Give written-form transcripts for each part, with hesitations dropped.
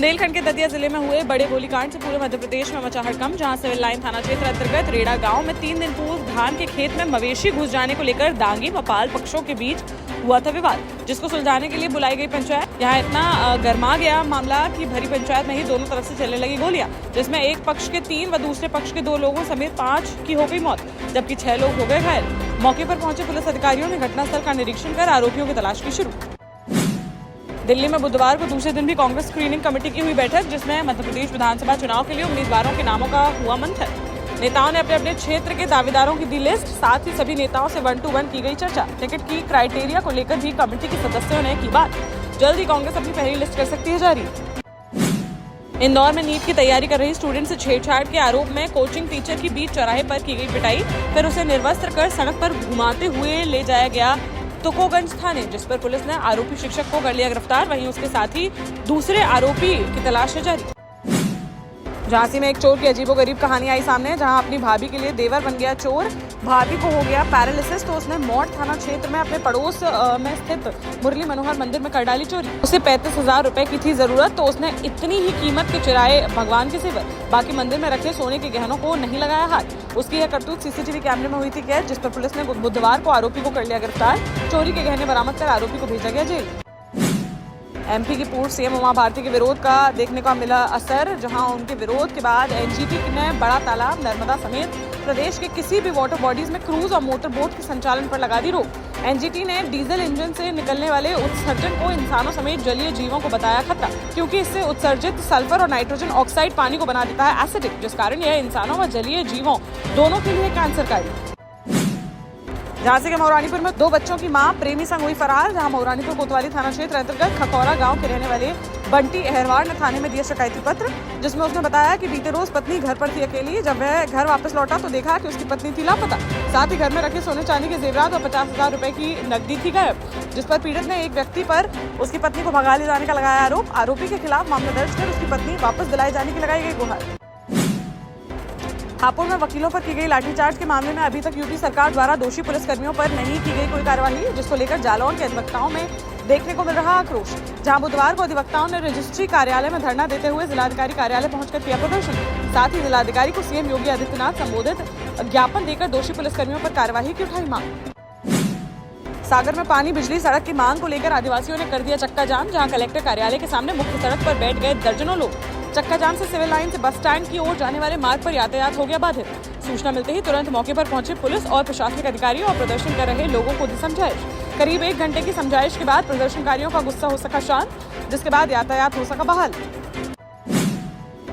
बुंदेलखंड के दतिया जिले में हुए बड़े गोलीकांड से पूरे मध्य प्रदेश में मचा हड़कंप। जहां सिविल लाइन थाना क्षेत्र अंतर्गत रेड़ा गांव में 3 दिन पूर्व धान के खेत में मवेशी घुस जाने को लेकर दांगी व पाल पक्षों के बीच हुआ था विवाद, जिसको सुलझाने के लिए बुलाई गई पंचायत। यहाँ इतना गर्मा गया मामला कि भरी पंचायत में ही दोनों तरफ से चलने लगी गोलियां, जिसमें एक पक्ष के 3 व दूसरे पक्ष के 2 लोगों समेत 5 की हो गई मौत, जबकि 6 लोग हो गए घायल। मौके पर पहुंचे पुलिस अधिकारियों ने घटनास्थल का निरीक्षण कर आरोपियों की तलाश की शुरू। दिल्ली में बुधवार को दूसरे दिन भी कांग्रेस स्क्रीनिंग कमेटी की हुई बैठक, जिसमें मध्य प्रदेश विधानसभा चुनाव के लिए उम्मीदवारों के नामों का हुआ मंथन। नेताओं ने अपने अपने क्षेत्र के दावेदारों की दी लिस्ट, साथ ही सभी नेताओं से 1 to 1 की गई चर्चा। टिकट की क्राइटेरिया को लेकर भी कमेटी के सदस्यों ने की बात। जल्द ही कांग्रेस अपनी पहली लिस्ट कर सकती है जारी। इंदौर में नीट की तैयारी कर रही स्टूडेंट से छेड़छाड़ के आरोप में कोचिंग टीचर की बीच चौराहे पर की गई पिटाई, फिर उसे निर्वस्त्र कर सड़क पर घुमाते हुए ले जाया गया तुकोगंज थाने, जिस पर पुलिस ने आरोपी शिक्षक को कर लिया गिरफ्तार। वहीं उसके साथ ही दूसरे आरोपी की तलाश है जारी। झांसी में एक चोर की अजीबोगरीब कहानी आई सामने, जहां अपनी भाभी के लिए देवर बन गया चोर। भाभी को हो गया पैरालिसिस तो उसने मौट थाना क्षेत्र में अपने पड़ोस में स्थित मुरली मनोहर मंदिर में कर डाली चोरी। उसे 35,000 रुपए की थी जरूरत, तो उसने इतनी ही कीमत के चुराए भगवान के सिवर, बाकी मंदिर में रखे सोने के गहनों को नहीं लगाया हाथ। उसकी यह करतूत सीसीटीवी कैमरे में हुई थी कैद, जिस पर पुलिस ने बुधवार को आरोपी को कर लिया गिरफ्तार। चोरी के गहने बरामद कर आरोपी को भेजा गया जेल। एमपी की पूर्व सीएम उमा भारती के विरोध का देखने को मिला असर, जहां उनके विरोध के बाद एनजीटी ने बड़ा तालाब, नर्मदा समेत प्रदेश के किसी भी वाटर बॉडीज में क्रूज और मोटर बोट के संचालन पर लगा दी रोक। एनजीटी ने डीजल इंजन से निकलने वाले उत्सर्जन को इंसानों समेत जलीय जीवों को बताया खतरा, क्योंकि इससे उत्सर्जित सल्फर और नाइट्रोजन ऑक्साइड पानी को बना देता है एसिडिक, जिस कारण यह इंसानों व जलीय जीवों दोनों के लिए कैंसरकारी। झांसी के मौरानीपुर में 2 बच्चों की मां प्रेमी संग हुई फरार। जहां मौरानीपुर कोतवाली थाना क्षेत्र अंतर्गत खकौरा गांव के रहने वाले बंटी अहरवार ने थाने में दिया शिकायती पत्र, जिसमें उसने बताया कि बीते रोज पत्नी घर पर थी अकेली। जब वह घर वापस लौटा तो देखा कि उसकी पत्नी थी लापता, साथ ही घर में रखे सोने चांदी के जेवरात और 50,000 रुपए की नकदी थी गायब, जिस पर पीड़ित ने एक व्यक्ति पर उसकी पत्नी को भगा ले जाने का लगाया आरोप। आरोपी के खिलाफ मामला दर्ज कर उसकी पत्नी वापस दिलाए जाने की लगाई गई गुहार। हापुड़ में वकीलों पर की गई लाठीचार्ज के मामले में अभी तक यूपी सरकार द्वारा दोषी पुलिसकर्मियों पर नहीं की गई कोई कार्रवाई, जिसको लेकर जालौन के अधिवक्ताओं में देखने को मिल रहा आक्रोश। जहां बुधवार को अधिवक्ताओं ने रजिस्ट्री कार्यालय में धरना देते हुए जिलाधिकारी कार्यालय पहुंचकर किया प्रदर्शन। साथ ही जिलाधिकारी को सीएम योगी आदित्यनाथ संबोधित ज्ञापन देकर दोषी पुलिसकर्मियों पर कार्यवाही की उठाई मांग। सागर में पानी, बिजली, सड़क की मांग को लेकर आदिवासियों ने कर दिया चक्का जाम। जहां कलेक्टर कार्यालय के सामने मुख्य सड़क पर बैठ गए दर्जनों लोग। चक्का जाम से सिविल लाइन से बस स्टैंड की ओर जाने वाले मार्ग पर यातायात हो गया बाधित। सूचना मिलते ही तुरंत मौके पर पहुंचे पुलिस और प्रशासनिक अधिकारियों और प्रदर्शन कर रहे लोगों को दी समझाइश। करीब 1 घंटे की समझाइश के बाद प्रदर्शनकारियों का गुस्सा हो सका शांत, जिसके बाद यातायात हो सका बहाल।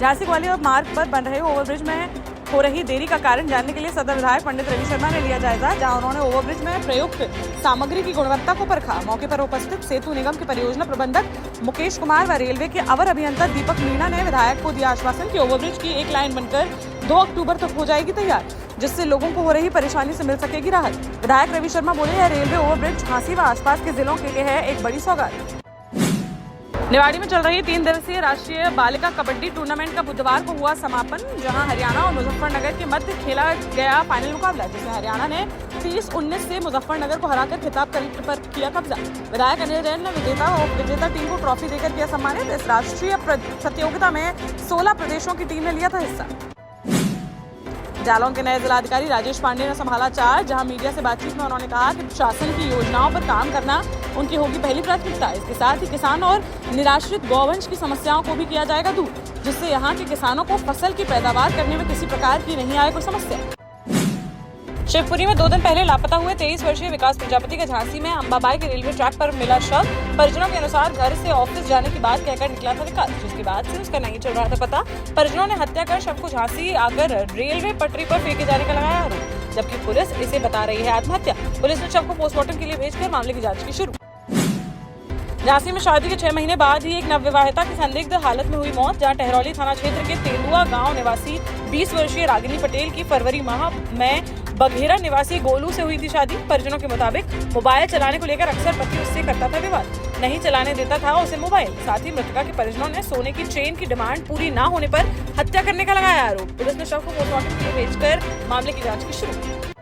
झांसी ग्वालियर मार्ग पर बन रहे ओवरब्रिज में हो रही देरी का कारण जानने के लिए सदर विधायक पंडित रवि शर्मा ने लिया जायजा, जहां उन्होंने ओवरब्रिज में प्रयुक्त सामग्री की गुणवत्ता को परखा। मौके पर उपस्थित सेतु निगम के परियोजना प्रबंधक मुकेश कुमार व रेलवे के अवर अभियंता दीपक मीणा ने विधायक को दिया आश्वासन कि ओवरब्रिज की एक लाइन बनकर 2 अक्टूबर तक हो जाएगी तैयार, जिससे लोगों को हो रही परेशानी से मिल सकेगी राहत। विधायक रवि शर्मा बोले, यह रेलवे ओवरब्रिज झांसी व आसपास के जिलों के लिए है एक बड़ी सौगात। निवाड़ी में चल रही 3 दिवसीय राष्ट्रीय बालिका कबड्डी टूर्नामेंट का बुधवार को हुआ समापन, जहां हरियाणा और मुजफ्फरनगर के मध्य खेला गया फाइनल मुकाबला, जिसमें हरियाणा ने 30-19 से मुजफ्फरनगर को हराकर खिताब पर किया कब्जा। विधायक अनिल जैन ने विजेता टीम को ट्रॉफी देकर किया सम्मानित। इस राष्ट्रीय प्रतियोगिता में 16 प्रदेशों की टीम ने लिया था हिस्सा। जालौन के नए जिलाधिकारी राजेश पांडे ने संभाला चार्ज, जहां मीडिया से बातचीत में उन्होंने कहा कि प्रशासन की योजनाओं पर काम करना उनकी होगी पहली प्राथमिकता। इसके साथ ही किसान और निराश्रित गौवंश की समस्याओं को भी किया जाएगा दूर, जिससे यहाँ के किसानों को फसल की पैदावार करने में किसी प्रकार की नहीं आए कोई समस्या। शिवपुरी में 2 दिन पहले लापता हुए 23 वर्षीय विकास प्रजापति का झांसी में अंबाबाई के रेलवे ट्रैक पर मिला शव। परिजनों के अनुसार घर से ऑफिस जाने की बात कहकर निकला था विकास, जिसके बाद से उसका नहीं चल रहा था पता। परिजनों ने हत्या कर शव को झांसी आकर रेलवे पटरी पर फेंके जाने का लगाया आरोप, जबकि पुलिस इसे बता रही है आत्महत्या। पुलिस ने शव को पोस्टमार्टम के लिए भेजकर मामले की जाँच की शुरू। झांसी में शादी के 6 महीने बाद ही एक नवविवाहिता की संदिग्ध हालत में हुई मौत। जहां टहरौली थाना क्षेत्र के तेंदुआ गांव निवासी 20 वर्षीय रागिनी पटेल की फरवरी माह में बघेरा निवासी गोलू से हुई थी शादी। परिजनों के मुताबिक मोबाइल चलाने को लेकर अक्सर पति उससे करता था विवाद, नहीं चलाने देता था उसे मोबाइल। साथ ही मृतका के परिजनों ने सोने की चेन की डिमांड पूरी न होने पर हत्या करने का लगाया आरोप। पुलिस ने शव को पोस्टमार्टम के लिए भेजकर मामले की जाँच की शुरू की।